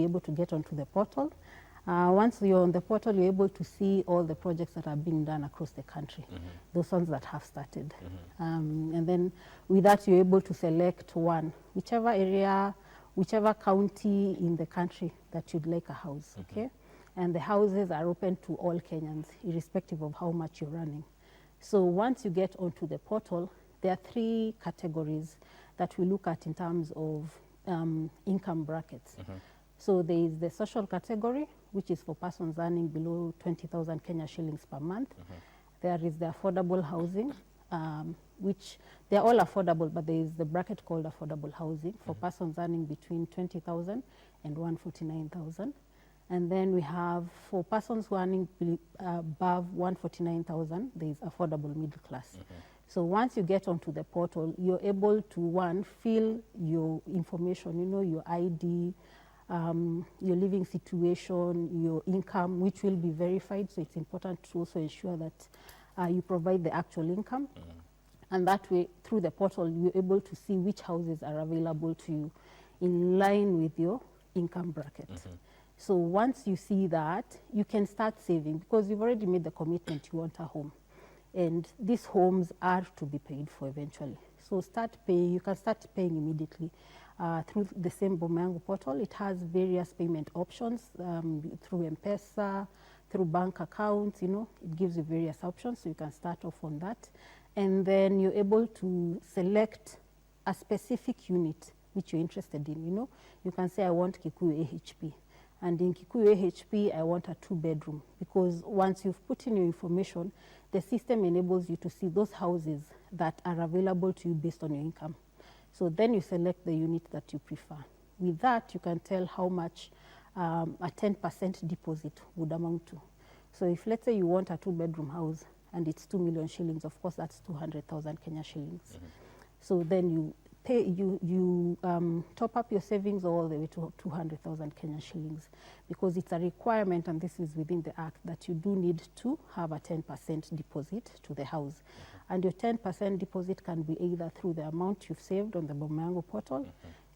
able to get onto the portal. Once you're on the portal, you're able to see all the projects that are being done across the country, those ones that have started. And then with that, you're able to select one, whichever area, whichever county in the country that you'd like a house, okay? And the houses are open to all Kenyans, irrespective of how much you're running. So once you get onto the portal, there are 3 categories that we look at in terms of income brackets. So there is the social category, which is for persons earning below 20,000 Kenya shillings per month. There is the affordable housing, which they're all affordable, but there is the bracket called affordable housing for persons earning between 20,000 and 149,000. And then we have, for persons who are earning above 149,000, there is affordable middle class. So once you get onto the portal, you're able to, one, fill your information, you know, your ID, your living situation, your income, which will be verified. So it's important to also ensure that you provide the actual income. And that way, through the portal, you're able to see which houses are available to you in line with your income bracket. So once you see that, you can start saving because you've already made the commitment you want a home. And these homes are to be paid for eventually. So start paying, you can start paying immediately through the same Boma Yangu portal. It has various payment options through M-Pesa, through bank accounts, you know, it gives you various options. So you can start off on that. And then you're able to select a specific unit which you're interested in, you know. You can say, I want Kikuyu AHP. And in Kikuyu AHP, I want a 2-bedroom, because once you've put in your information, the system enables you to see those houses that are available to you based on your income. So then you select the unit that you prefer. With that, you can tell how much a 10% deposit would amount to. So if, let's say, you want a 2-bedroom house and it's 2 million shillings, of course, that's 200,000 Kenya shillings. So then you pay, you top up your savings all the way to 200,000 Kenya shillings, because it's a requirement, and this is within the Act, that you do need to have a 10% deposit to the house. And your 10% deposit can be either through the amount you've saved on the Boma Yangu portal.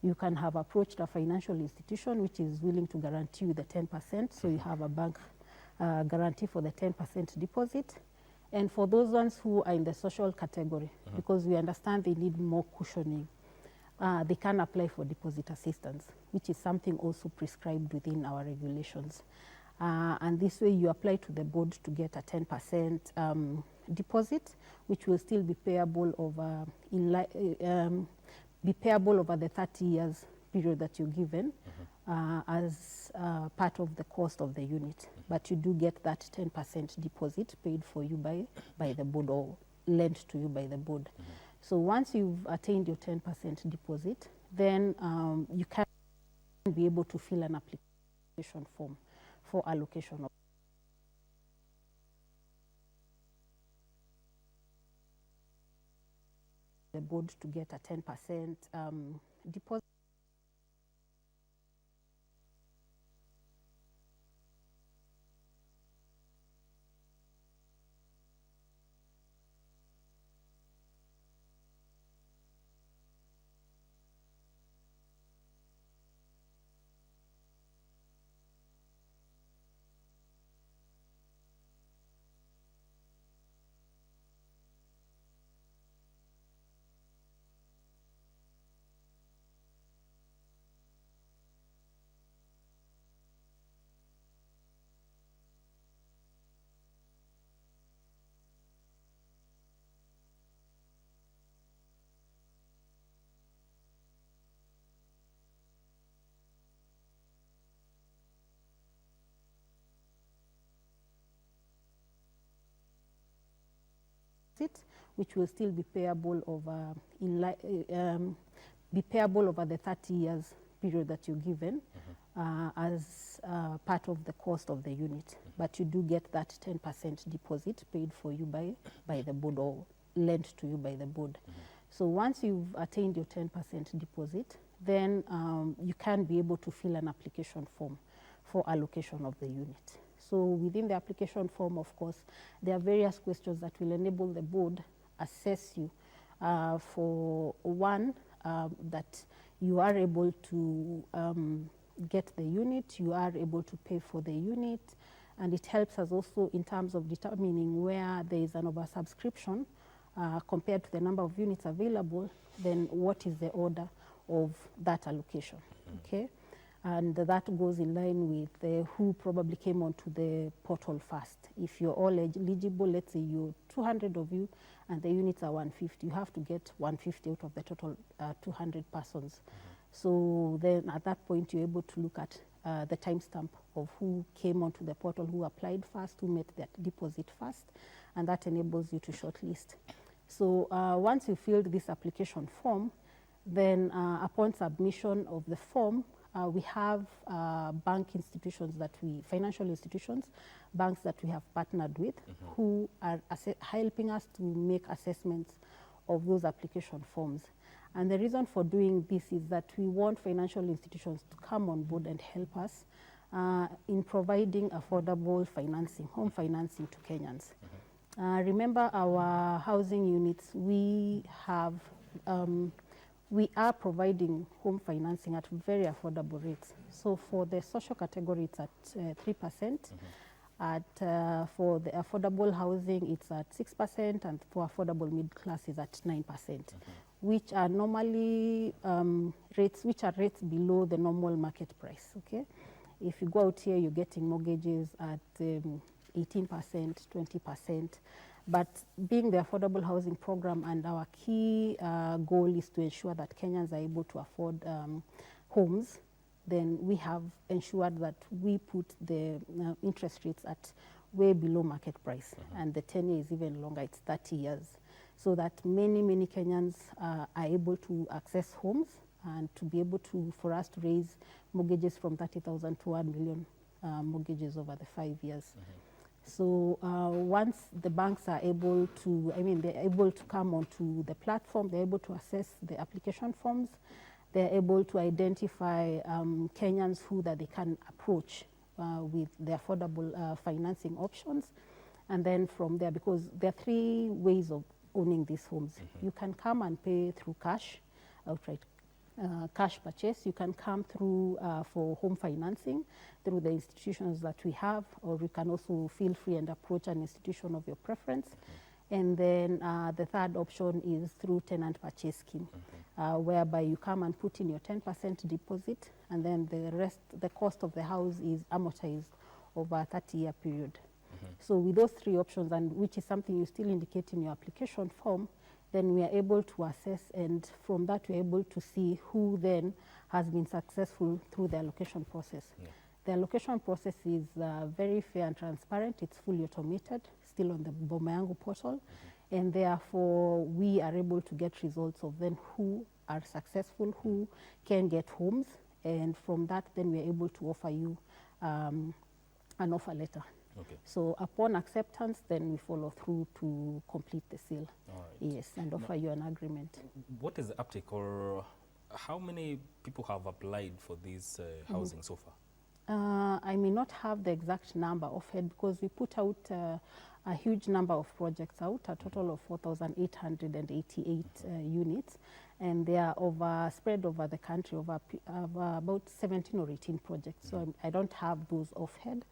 You can have approached a financial institution which is willing to guarantee you the 10%, so you have a bank guarantee for the 10% deposit. And for those ones who are in the social category, because we understand they need more cushioning, they can apply for deposit assistance, which is something also prescribed within our regulations. And this way you apply to the board to get a 10% deposit, which will still be payable over, over the 30 years period that you're given as part of the cost of the unit. But you do get that 10% deposit paid for you by the board, or lent to you by the board. So once you've attained your 10% deposit, then you can be able to fill an application form for allocation of the board to get a 10% deposit. Which will still be payable over the 30 years period that you're given as part of the cost of the unit. But you do get that 10% deposit paid for you by the board, or lent to you by the board. So once you've attained your 10% deposit, then you can be able to fill an application form for allocation of the unit. So within the application form, of course, there are various questions that will enable the board assess you for one, that you are able to get the unit, you are able to pay for the unit, and it helps us also in terms of determining where there is an oversubscription compared to the number of units available, then what is the order of that allocation, okay? And that goes in line with who probably came onto the portal first. If you're all eligible, let's say you're 200 of you and the units are 150, you have to get 150 out of the total 200 persons. So then at that point, you're able to look at the timestamp of who came onto the portal, who applied first, who made that deposit first, and that enables you to shortlist. So once you filled this application form, then upon submission of the form, we have bank institutions that financial institutions, banks that we have partnered with, who are helping us to make assessments of those application forms. And the reason for doing this is that we want financial institutions to come on board and help us in providing affordable financing, home financing to Kenyans. Remember our housing units, we are providing home financing at very affordable rates. So for the social category, it's at 3%. For the affordable housing, it's at 6%, and for affordable middle class is at 9%, which are normally rates below the normal market price. Okay, if you go out here, you're getting mortgages at 18%, 20%. But being the affordable housing program, and our key goal is to ensure that Kenyans are able to afford homes, then we have ensured that we put the interest rates at way below market price. And the tenure is even longer, it's 30 years. So that many, many Kenyans are able to access homes and to be able for us to raise mortgages from 30,000 to 1 million mortgages over the 5 years. So once the banks are able to, they're able to come onto the platform, they're able to assess the application forms, they're able to identify Kenyans who that they can approach with the affordable financing options. And then from there, because there are 3 ways of owning these homes. You can come and pay through cash, outright cash purchase. You can come through for home financing through the institutions that we have, or you can also feel free and approach an institution of your preference. And then the third option is through tenant purchase scheme, whereby you come and put in your 10% deposit, and then the cost of the house is amortized over a 30-year period. So with those 3 options, and which is something you still indicate in your application form, then we are able to assess, and from that we're able to see who then has been successful through the allocation process. The allocation process is very fair and transparent. It's fully automated, still on the Boma Yangu portal, and therefore we are able to get results of then who are successful, who can get homes, and from that then we're able to offer you an offer letter. So upon acceptance, then we follow through to complete the sale. Yes, and offer you an agreement. What is the uptake, or how many people have applied for this housing so far? I may not have the exact number of it, because we put out a huge number of projects out, a total of 4,888 units, and they are spread over the country, over about 17 or 18 projects. So I don't have those offhand.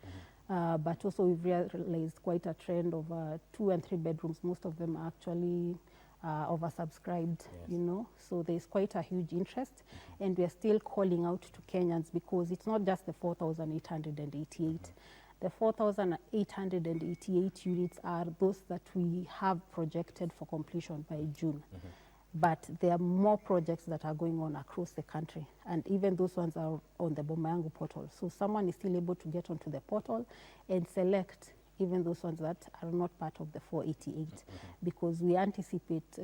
But also we've realized quite a trend of 2 and 3 bedrooms. Most of them are actually oversubscribed, you know. So there's quite a huge interest, and we are still calling out to Kenyans, because it's not just the 4,888. The 4,888 units are those that we have projected for completion by June. But there are more projects that are going on across the country, and even those ones are on the Boma Yangu portal. So someone is still able to get onto the portal and select even those ones that are not part of the 488, because we anticipate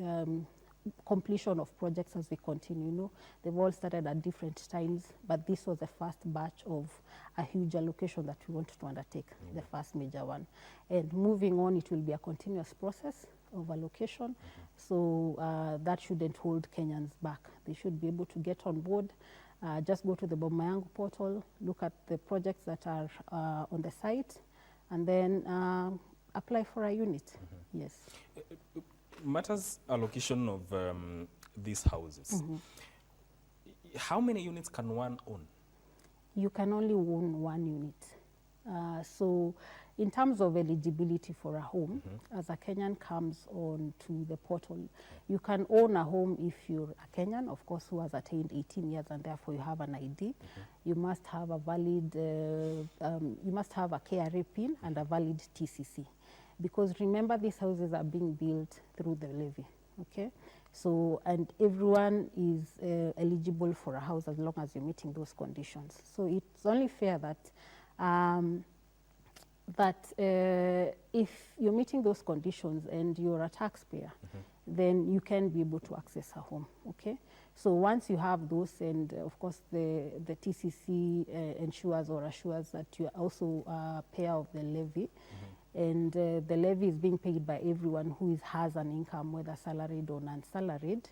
completion of projects as we continue. You know, they've all started at different times, but this was the first batch of a huge allocation that we wanted to undertake, the first major one. And moving on, it will be a continuous process of allocation. So that shouldn't hold Kenyans back. They should be able to get on board. Just go to the Boma Yangu portal, look at the projects that are on the site, and then apply for a unit. Yes. Matters allocation of these houses. How many units can one own? You can only own one unit. So in terms of eligibility for a home, as a Kenyan comes on to the portal, you can own a home if you're a Kenyan, of course, who has attained 18 years and therefore you have an ID. You must have a valid, you must have a KRA PIN and a valid TCC. Because remember, these houses are being built through the levy, okay? So, and everyone is eligible for a house as long as you're meeting those conditions. So it's only fair that if you're meeting those conditions and you're a taxpayer, then you can be able to access a home, okay? So once you have those, and of course the TCC ensures or assures that you are also a payer of the levy, and the levy is being paid by everyone who has an income, whether salaried or non-salaried,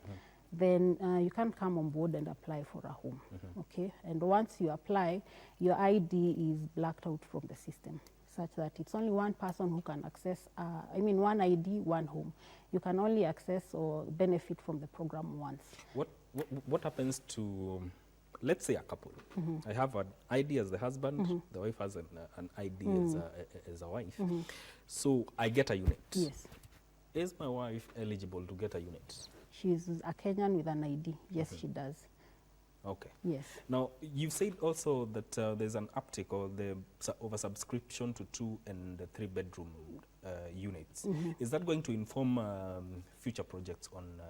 then you can come on board and apply for a home, okay? And once you apply, your ID is blacked out from the system, such that it's only one person who can access, one ID, one home. You can only access or benefit from the program once. What happens to, let's say, a couple? I have an ID as the husband, the wife has an ID as a wife. So I get a unit. Yes. Is my wife eligible to get a unit? She's a Kenyan with an ID. Yes, she does. Okay. Yes. Now, you've said also that there's an uptick or the oversubscription to 2 and 3 bedroom units. Is that going to inform future projects on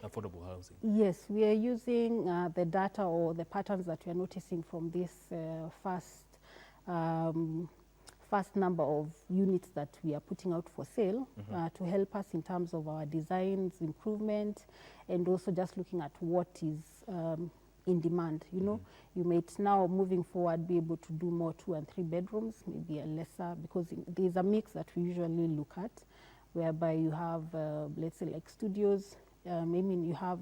affordable housing? Yes, we are using the data or the patterns that we are noticing from this first number of units that we are putting out for sale to help us in terms of our designs, improvement, and also just looking at what is in demand. You know, you might now moving forward be able to do more 2 and 3 bedrooms, maybe a lesser, because there's a mix that we usually look at, whereby you have, let's say, like studios. You have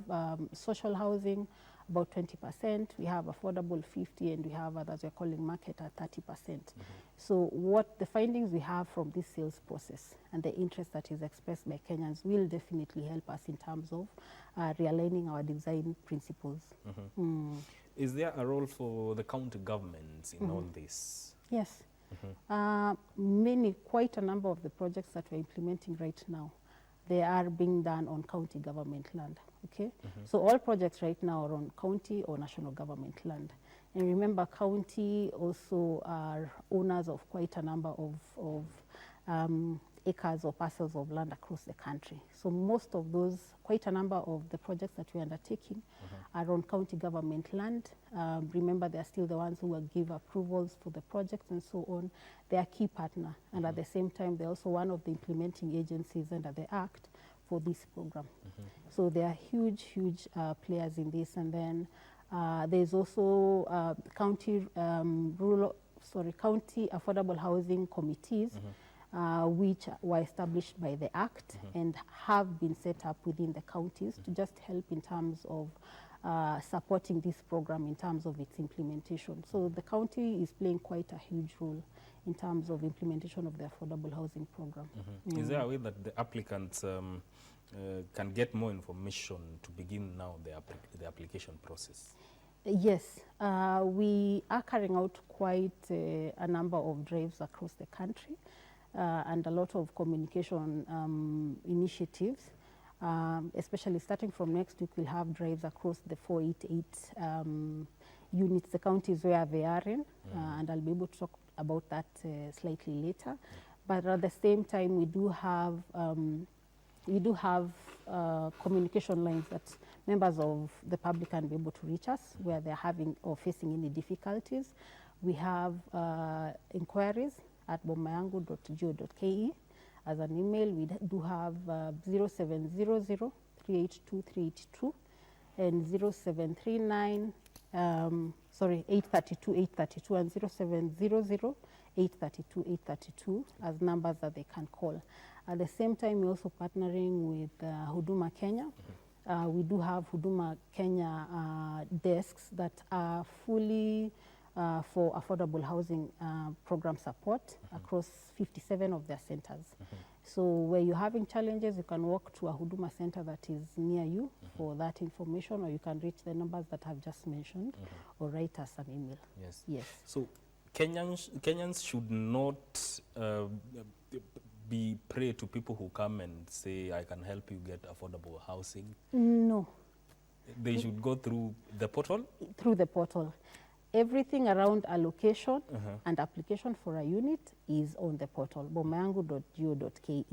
social housing, about 20%. We have affordable 50%, and we have others we're calling market at 30%. So what the findings we have from this sales process and the interest that is expressed by Kenyans will definitely help us in terms of realigning our design principles. Is there a role for the county governments in all this? Yes. Quite a number of the projects that we're implementing right now, they are being done on county government land, okay? So all projects right now are on county or national government land. And remember, county also are owners of quite a number of acres or parcels of land across the country. So most of those, quite a number of the projects that we're undertaking are on county government land. Remember, they're still the ones who will give approvals for the projects and so on. They are key partner, and at the same time, they're also one of the implementing agencies under the Act for this program. So they are huge players in this. And then there's also county affordable housing committees, which were established by the Act and have been set up within the counties to just help in terms of supporting this program in terms of its implementation. So the county is playing quite a huge role in terms of implementation of the affordable housing program. Is there a way that the applicants can get more information to begin now the application process? Yes, we are carrying out quite a number of drives across the country and a lot of communication initiatives. Especially starting from next week, we'll have drives across the 488 units, the counties where they are in, and I'll be able to talk about that slightly later. But at the same time, we do have communication lines that members of the public can be able to reach us where they're having or facing any difficulties. We have inquiries at bomayangu.go.ke. As an email, we do have 0700 382 382 and 0739, 832 and 0700 832 832 as numbers that they can call. At the same time, we're also partnering with Huduma Kenya. We do have Huduma Kenya desks that are fully for affordable housing program support across 57 of their centers. So where you're having challenges, you can walk to a Huduma center that is near you for that information, or you can reach the numbers that I've just mentioned, or write us an email. Yes. Yes. So Kenyans should not be prey to people who come and say, I can help you get affordable housing. No. They should go through the portal? Through the portal. Everything around allocation and application for a unit is on the portal, bomayangu.go.ke.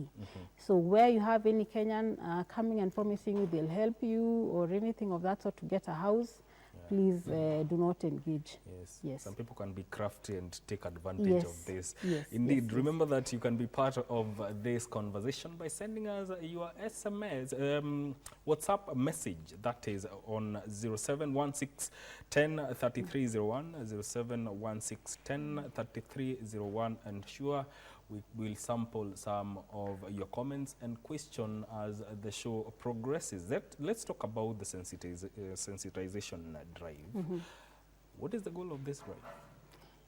So where you have any Kenyan coming and promising you they'll help you or anything of that sort to get a house, please do not engage. Yes. Yes. Some people can be crafty and take advantage of this. Yes. Indeed. Yes. Remember that you can be part of this conversation by sending us your SMS, WhatsApp message. That is on 0716 10 3301, 0716 10 3301. And sure, we will sample some of your comments and question as the show progresses. Let's talk about the sensitization drive. What is the goal of this drive?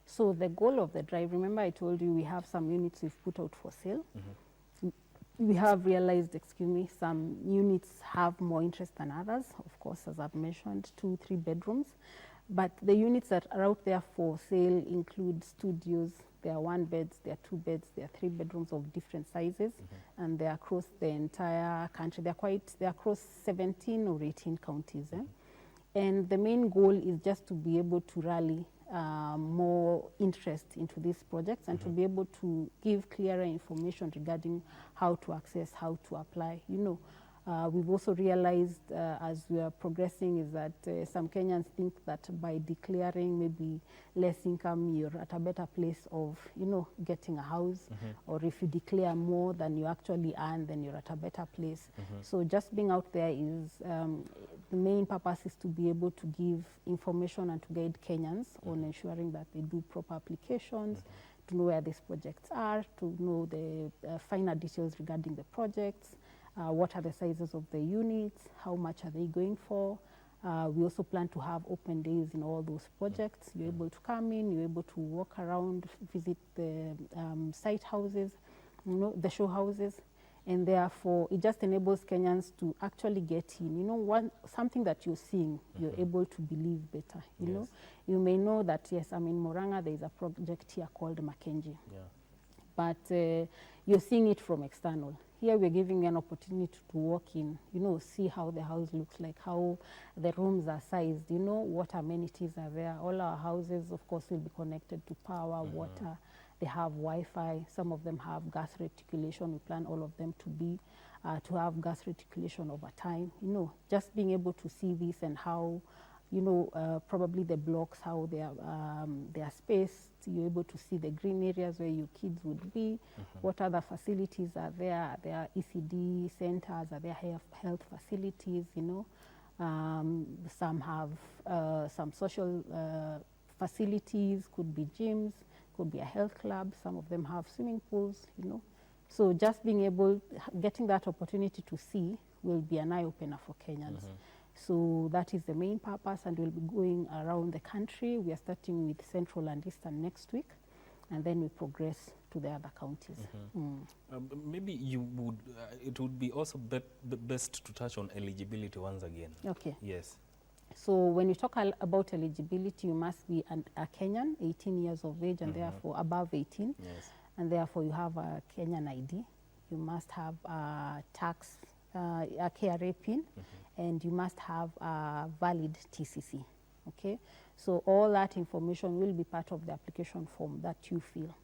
So the goal of the drive, remember I told you we have some units we've put out for sale. We have realized, some units have more interest than others. Of course, as I've mentioned, 2-3 bedrooms. But the units that are out there for sale include studios. There are 1 beds, there are 2 beds, there are 3 bedrooms of different sizes, and they're across the entire country. They're across 17 or 18 counties. And the main goal is just to be able to rally more interest into these projects and to be able to give clearer information regarding how to access, how to apply. We've also realized as we are progressing is that some Kenyans think that by declaring maybe less income, you're at a better place of, getting a house. Or if you declare more than you actually earn, then you're at a better place. So just being out there is, the main purpose is to be able to give information and to guide Kenyans on ensuring that they do proper applications, to know where these projects are, to know the finer details regarding the projects. What are the sizes of the units? How much are they going for? We also plan to have open days in all those projects. You're able to come in, you're able to walk around, visit the site houses, the show houses, and therefore it just enables Kenyans to actually get in. Something that you're seeing, you're able to believe better. You may know that, yes, I'm in Murang'a, there is a project here called Mackenzie. But you're seeing it from external. Here we're giving you an opportunity to walk in, see how the house looks like, how the rooms are sized, what amenities are there. All our houses, of course, will be connected to power, water. They have Wi-Fi. Some of them have gas reticulation. We plan all of them to have gas reticulation over time. Just being able to see this and how, probably the blocks, how they are spaced. You're able to see the green areas where your kids would be. What other facilities are there? There are ECD centers, are there health facilities, some have some social facilities, could be gyms, could be a health club. Some of them have swimming pools, So just being able, getting that opportunity to see will be an eye-opener for Kenyans. So that is the main purpose, and we'll be going around the country. We are starting with Central and Eastern next week, and then we progress to the other counties. Maybe you would, it would be also best to touch on eligibility once again. Okay. Yes. So when you talk about eligibility, you must be a Kenyan, 18 years of age, and therefore above 18. Yes. And therefore you have a Kenyan ID. You must have a tax, a KRA PIN, and you must have a valid TCC. Okay, so all that information will be part of the application form that you fill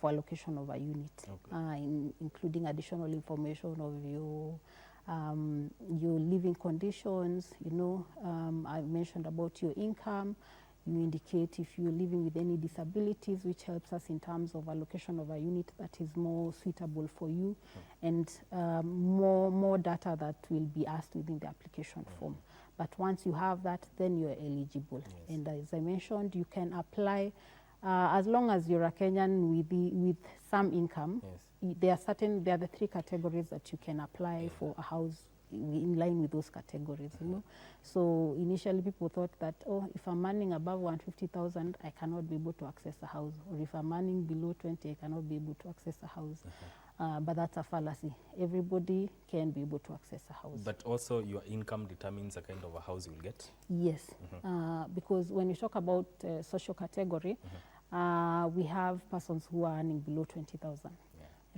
for allocation of a unit, including additional information of your living conditions. I mentioned about your income. You indicate if you're living with any disabilities, which helps us in terms of allocation of a unit that is more suitable for you, and more data that will be asked within the application form. But once you have that, then you're eligible. Yes. And as I mentioned, you can apply as long as you're a Kenyan with some income. Yes. There are the 3 categories that you can apply for a house in line with those categories, you know. So initially people thought that, oh, if I'm earning above 150,000, I cannot be able to access a house, or if I'm earning below 20, I cannot be able to access a house. But that's a fallacy. Everybody can be able to access a house. But also your income determines the kind of a house you'll get? Yes, because when you talk about social category, we have persons who are earning below 20,000.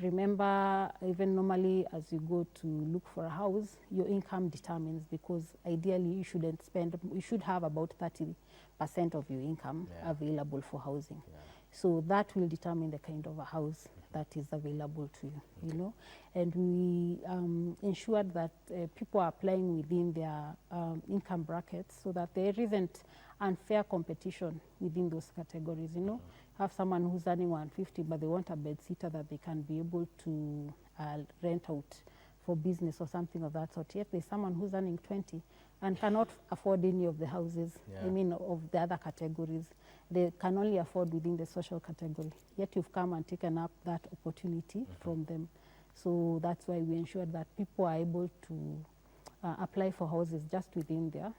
Remember, even normally as you go to look for a house, your income determines, because ideally you shouldn't spend, you should have about 30% of your income available for housing. So that will determine the kind of a house that is available to you, you know. And we ensured that people are applying within their income brackets, so that there isn't unfair competition within those categories, you know. Have someone who's earning 150, but they want a bed sitter that they can be able to rent out for business or something of that sort. Yet there's someone who's earning 20 and cannot afford any of the houses, I mean, of the other categories. They can only afford within the social category. Yet you've come and taken up that opportunity from them. So that's why we ensure that people are able to apply for houses just within their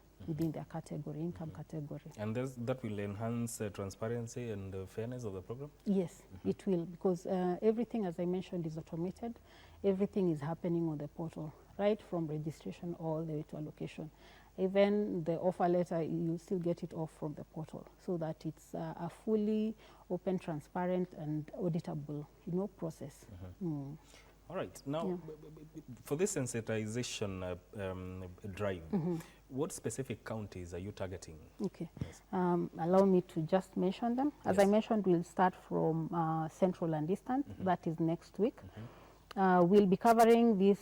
category, income category. And that will enhance transparency and fairness of the program? Yes, it will, because everything, as I mentioned, is automated. Everything is happening on the portal, right from registration all the way to allocation. Even the offer letter, you still get it off from the portal, so that it's a fully open, transparent, and auditable, you know, process. All right. Now, for this sensitization drive, what specific counties are you targeting? Okay. Yes. Allow me to just mention them. As I mentioned, we'll start from Central and Eastern. That is next week. We'll be covering this.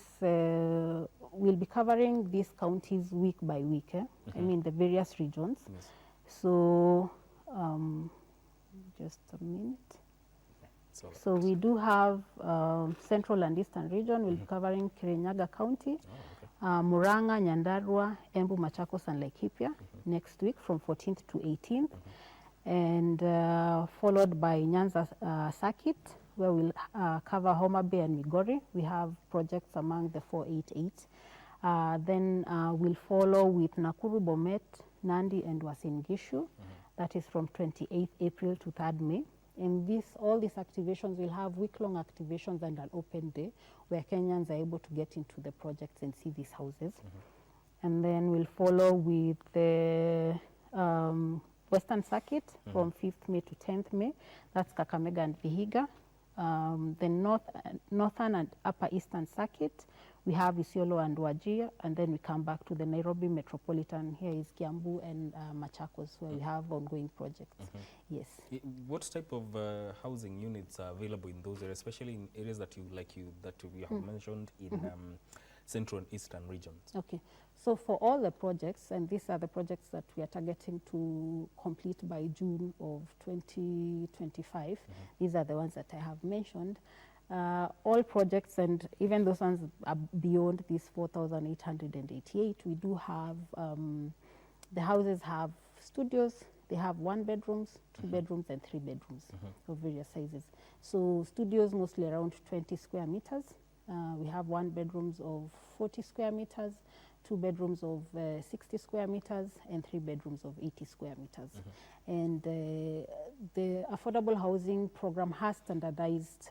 These counties week by week. I mean the various regions. Yes. So, just a minute. So we do have Central and Eastern region. We'll be covering Kirinyaga County, Murang'a, Nyandarua, Embu, Machakos, and Laikipia next week from 14th to 18th, and followed by Nyanza Circuit, where we'll cover Homa Bay and Migori. We have projects among the 488. Then we'll follow with Nakuru, Bomet, Nandi, and Uasin Gishu. That is from 28th April to 3rd May. And all these activations will have week-long activations and an open day where Kenyans are able to get into the projects and see these houses. And then we'll follow with the Western Circuit from 5th May to 10th May. That's Kakamega and Vihiga. The Northern and Upper Eastern Circuit, we have Isiolo and Wajir, and then we come back to the Nairobi Metropolitan. Here is Kiambu and Machakos, where we have ongoing projects. Yes. What type of housing units are available in those areas, especially in areas that you have mentioned in Central and Eastern regions? Okay. So for all the projects, and these are the projects that we are targeting to complete by June of 2025, these are the ones that I have mentioned. All projects, and even those ones are beyond these 4,888, we do have, the houses have studios. They have 1 bedrooms, 2 bedrooms, and 3 bedrooms of various sizes. So studios mostly around 20 square meters. We have 1 bedrooms of 40 square meters, 2 bedrooms of 60 square meters, and 3 bedrooms of 80 square meters. And the affordable housing program has standardized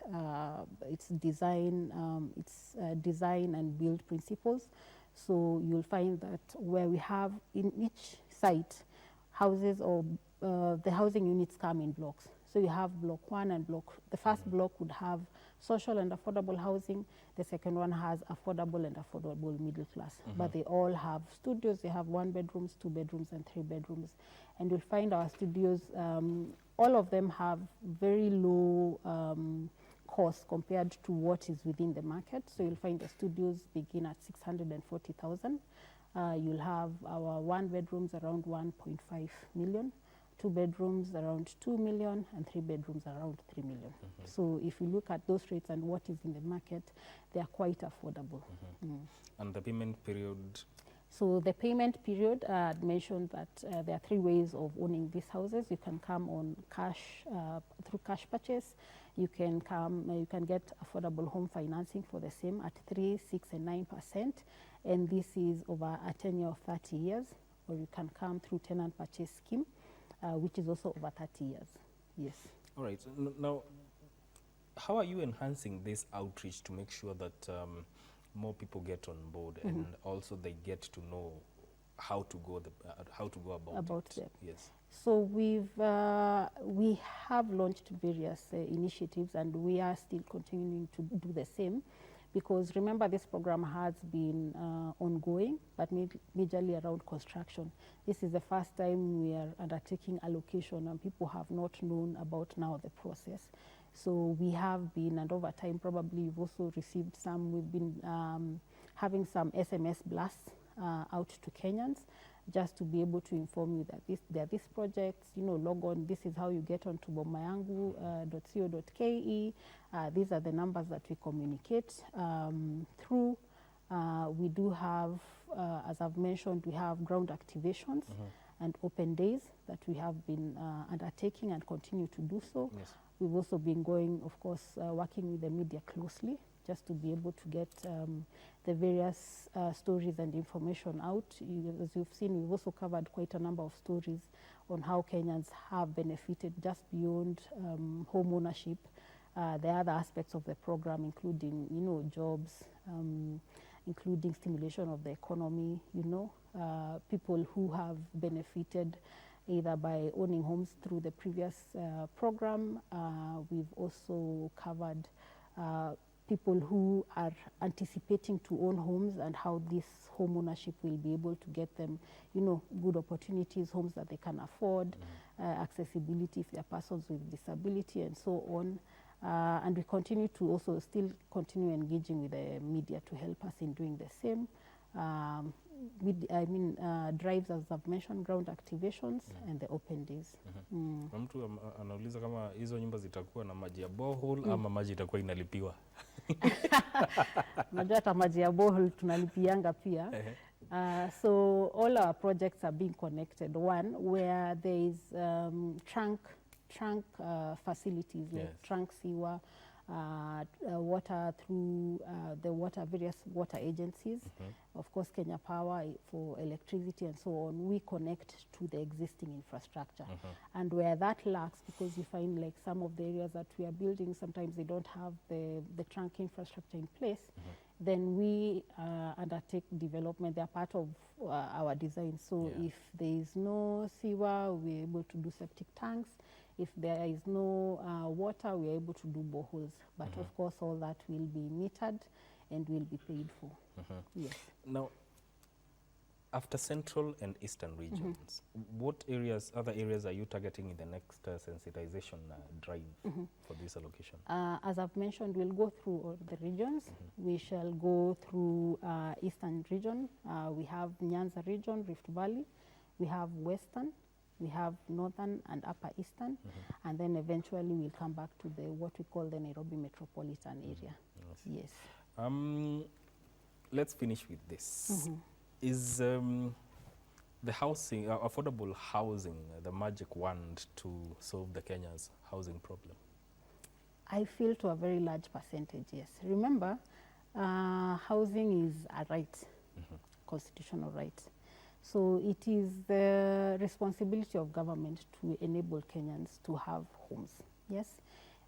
its design and build principles. So you'll find that where we have in each site houses, or the housing units come in blocks. So you have block 1 and the first block would have social and affordable housing. The second one has affordable and affordable middle class. But they all have studios. They have 1 bedrooms, 2 bedrooms, and 3 bedrooms. And you'll find our studios, all of them have very low cost compared to what is within the market. So you'll find the studios begin at 640,000. You'll have our 1 bedrooms around 1.5 million, 2 bedrooms around 2 million, and 3 bedrooms around 3 million. So if you look at those rates and what is in the market, they are quite affordable. And the payment period? So the payment period, I mentioned that there are 3 ways of owning these houses. You can come on cash, through cash purchase. You can get affordable home financing for the same at 3%, 6%, and 9%. And this is over a tenure of 30 years. Or you can come through tenant purchase scheme, which is also over 30 years. Yes. All right. Now, how are you enhancing this outreach to make sure that more people get on board and also they get to know how to go about it? Yes. So we have launched various initiatives, and we are still continuing to do the same, because remember, this program has been ongoing, but majorly around construction. This is the first time we are undertaking allocation, and people have not known about now the process. So we have been, and over time, probably you've also received some. We've been having some SMS blasts out to Kenyans, just to be able to inform you that there are these projects, log on, this is how you get onto bomayangu.co.ke. These are the numbers that we communicate through. We do have, as I've mentioned, we have ground activations and open days that we have been undertaking and continue to do so. Yes. We've also been going, of course, working with the media closely, just to be able to get the various stories and information out. As you've seen, we've also covered quite a number of stories on how Kenyans have benefited just beyond home ownership. There are other aspects of the program, including, jobs, including stimulation of the economy, people who have benefited either by owning homes through the previous program. We've also covered people who are anticipating to own homes and how this home ownership will be able to get them, good opportunities, homes that they can afford, accessibility if they're persons with disability, and so on. And we continue to also still continue engaging with the media to help us in doing the same. Drives, as I've mentioned, ground activations and the open days. Mtu anauliza kama hizo nyumba zitakuwa na maji ya borehole ama maji itakuwa inalipiwa. Unajua hata maji ya borehole tunalipianga pia. So all our projects are being connected. One, where there is trunk facilities, like trunk sewer, water through the various water agencies, of course Kenya Power for electricity and so on. We connect to the existing infrastructure, and where that lacks, because you find like some of the areas that we are building, sometimes they don't have the trunk infrastructure in place, then we undertake development. They are part of our design. So if there is no sewer, we're able to do septic tanks. If there is no water, we are able to do boreholes. But of course, all that will be metered and will be paid for. Yes. Now, after central and eastern regions, what other areas are you targeting in the next sensitization drive for this allocation? As I've mentioned, we'll go through all the regions. We shall go through eastern region. We have Nyanza region, Rift Valley. We have western. We have northern and upper eastern, and then eventually we'll come back to what we call the Nairobi metropolitan area. Yes. Let's finish with this. Is the housing, affordable housing, the magic wand to solve the Kenya's housing problem? I feel to a very large percentage, yes. Remember, housing is a right, constitutional right. So it is the responsibility of government to enable Kenyans to have homes, yes?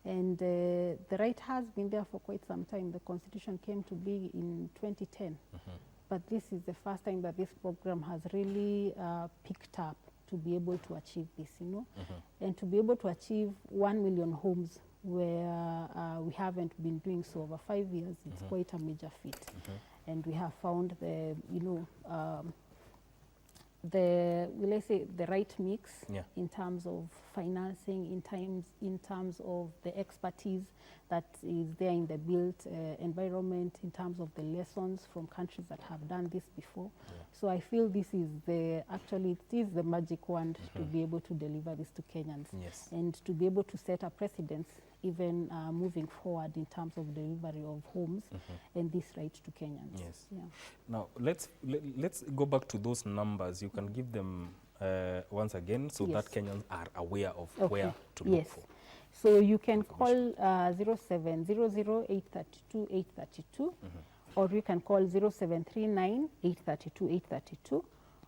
And the right has been there for quite some time. The Constitution came to be in 2010. But this is the first time that this program has really picked up to be able to achieve this, and to be able to achieve 1 million homes where we haven't been doing so over 5 years, it's quite a major feat. And we have found will I say, the right mix Yeah. in terms of financing, in terms of the expertise that is there in the built environment, in terms of the lessons from countries that have done this before. Yeah. So I feel this is actually it is the magic wand to be able to deliver this to Kenyans. Yes. And to be able to set a precedence even moving forward in terms of delivery of homes and this right to Kenyans. Yes. Yeah. Now let's go back to those numbers. You can give them once again so that Kenyans are aware of where to look for. So you can call 0700-832-832, or you can call 0739-832-832,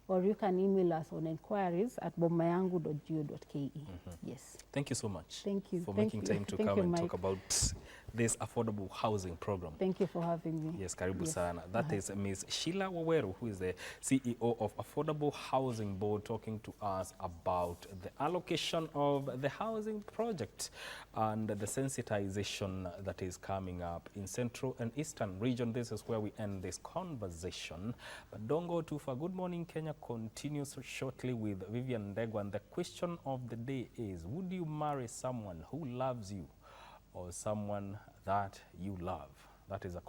or you can email us on enquiries@bomayangu.go.ke. Yes. Thank you so much. Thank you for Thank making you. time to Thank come you, and Mike. talk about this affordable housing program. Thank you for having me. Yes, karibu sana. That is Ms. Sheila Waweru, who is the CEO of Affordable Housing Board, talking to us about the allocation of the housing project and the sensitization that is coming up in Central and Eastern region. This is where we end this conversation. But don't go too far. Good Morning Kenya continues shortly with Vivian Ndegwa. And the question of the day is, would you marry someone who loves you or someone that you love? That is a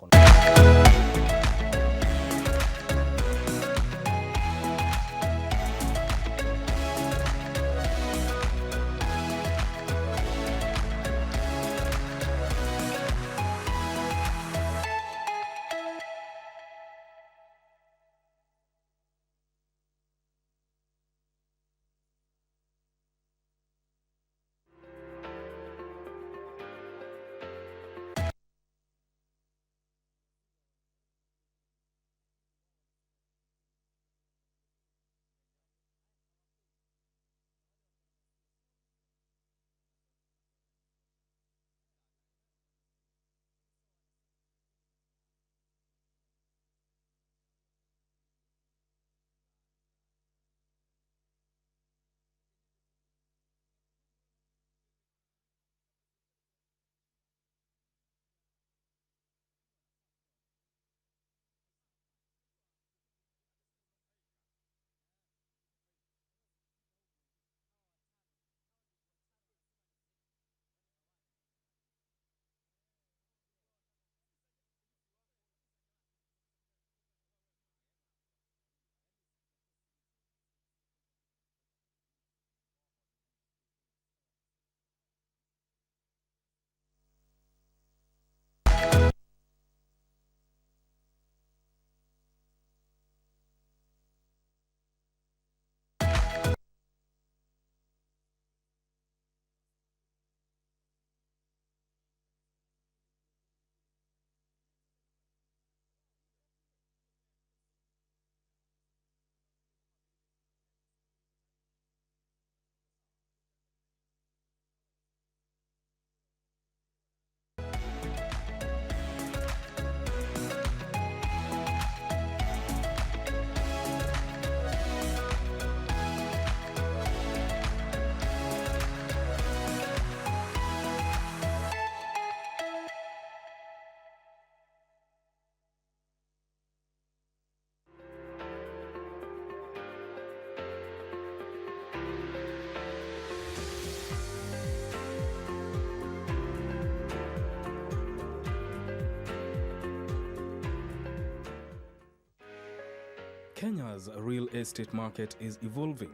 Kenya's real estate market is evolving,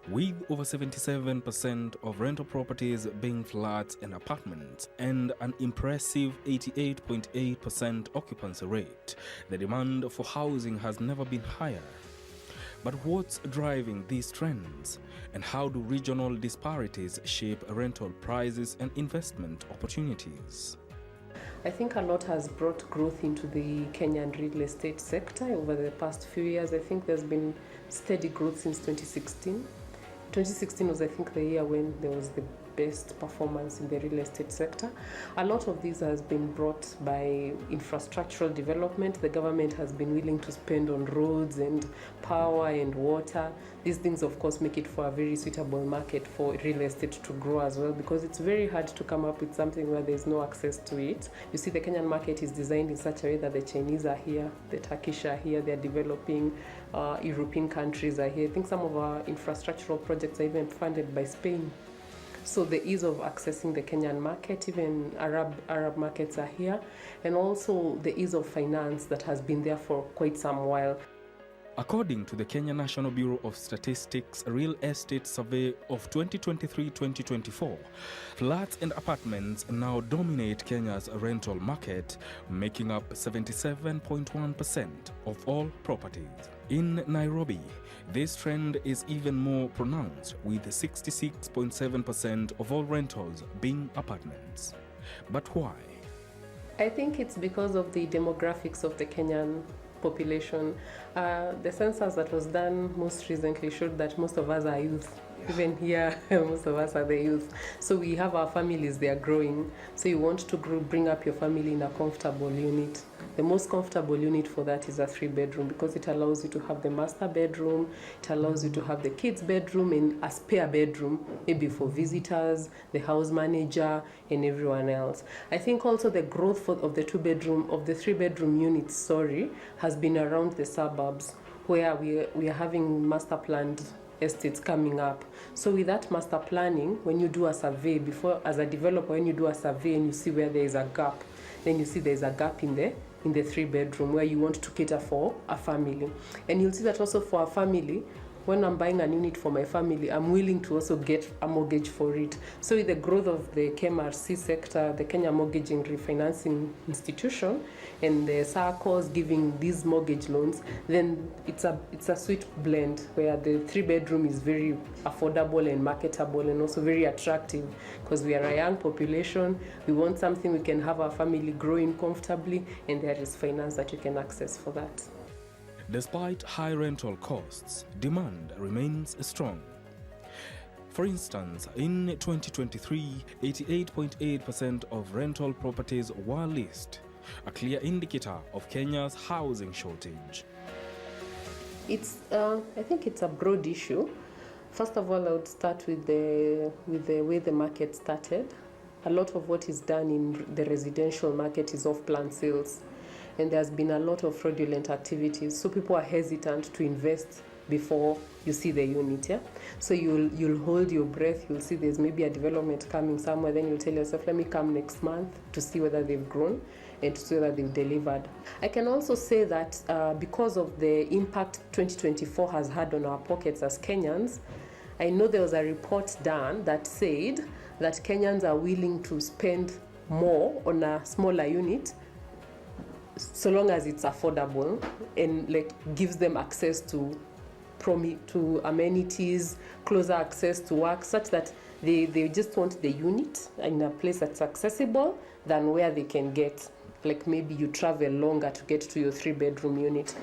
with over 77% of rental properties being flats and apartments and an impressive 88.8% occupancy rate. The demand for housing has never been higher. But what's driving these trends, and how do regional disparities shape rental prices and investment opportunities? I think a lot has brought growth into the Kenyan real estate sector over the past few years. I think there's been steady growth since 2016. 2016 was, I think, the year when there was the best performance in the real estate sector. A lot of this has been brought by infrastructural development. The government has been willing to spend on roads and power and water. These things, of course, make it for a very suitable market for real estate to grow as well, because it's very hard to come up with something where there's no access to it. You see, the Kenyan market is designed in such a way that the Chinese are here, the Turkish are here, they're developing, European countries are here. I think some of our infrastructural projects are even funded by Spain. So the ease of accessing the Kenyan market, even Arab markets are here, and also the ease of finance that has been there for quite some while. According to the Kenya National Bureau of Statistics Real Estate Survey of 2023-2024, flats and apartments now dominate Kenya's rental market, making up 77.1% of all properties. In Nairobi, this trend is even more pronounced, with 66.7% of all rentals being apartments. But why? I think it's because of the demographics of the Kenyan population. The census that was done most recently showed that most of us are youth. Even here, most of us are the youth. So we have our families, they are growing. So you want to bring up your family in a comfortable unit. The most comfortable unit for that is a 3-bedroom, because it allows you to have the master bedroom, it allows you to have the kids' bedroom and a spare bedroom, maybe for visitors, the house manager, and everyone else. I think also the growth of the 3-bedroom units, has been around the suburbs, where we are having master planned estates coming up. So with that master planning, when you do a survey, as a developer, when you do a survey and you see where there is a gap, then you see there's a gap in the 3-bedroom where you want to cater for a family. And you'll see that also for a family, when I'm buying a unit for my family, I'm willing to also get a mortgage for it. So with the growth of the KMRC sector, the Kenya Mortgage and Refinancing Institution, and the SACCOs giving these mortgage loans, then it's a sweet blend where the 3-bedroom is very affordable and marketable and also very attractive, because we are a young population. We want something we can have our family growing comfortably, and there is finance that you can access for that. Despite high rental costs, demand remains strong. For instance, in 2023, 88.8% of rental properties were leased, a clear indicator of Kenya's housing shortage. I think it's a broad issue. First of all, I would start with the way the market started. A lot of what is done in the residential market is off-plan sales. And there's been a lot of fraudulent activities. So people are hesitant to invest before you see the unit, yeah? So you'll hold your breath, you'll see there's maybe a development coming somewhere, then you'll tell yourself, let me come next month to see whether they've grown and to see whether they've delivered. I can also say that because of the impact 2024 has had on our pockets as Kenyans, I know there was a report done that said that Kenyans are willing to spend more on a smaller unit so long as it's affordable and gives them access to amenities, closer access to work, such that they just want the unit in a place that's accessible than where they can get, maybe you travel longer to get to your 3-bedroom unit.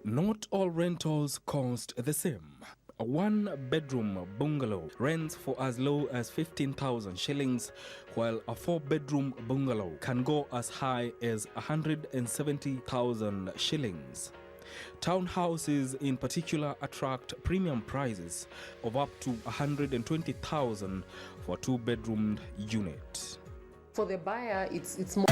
Not all rentals cost the same. A 1-bedroom bungalow rents for as low as 15,000 shillings, while a 4-bedroom bungalow can go as high as 170,000 shillings. Townhouses in particular attract premium prices of up to 120,000 for a 2-bedroom unit. For the buyer, it's more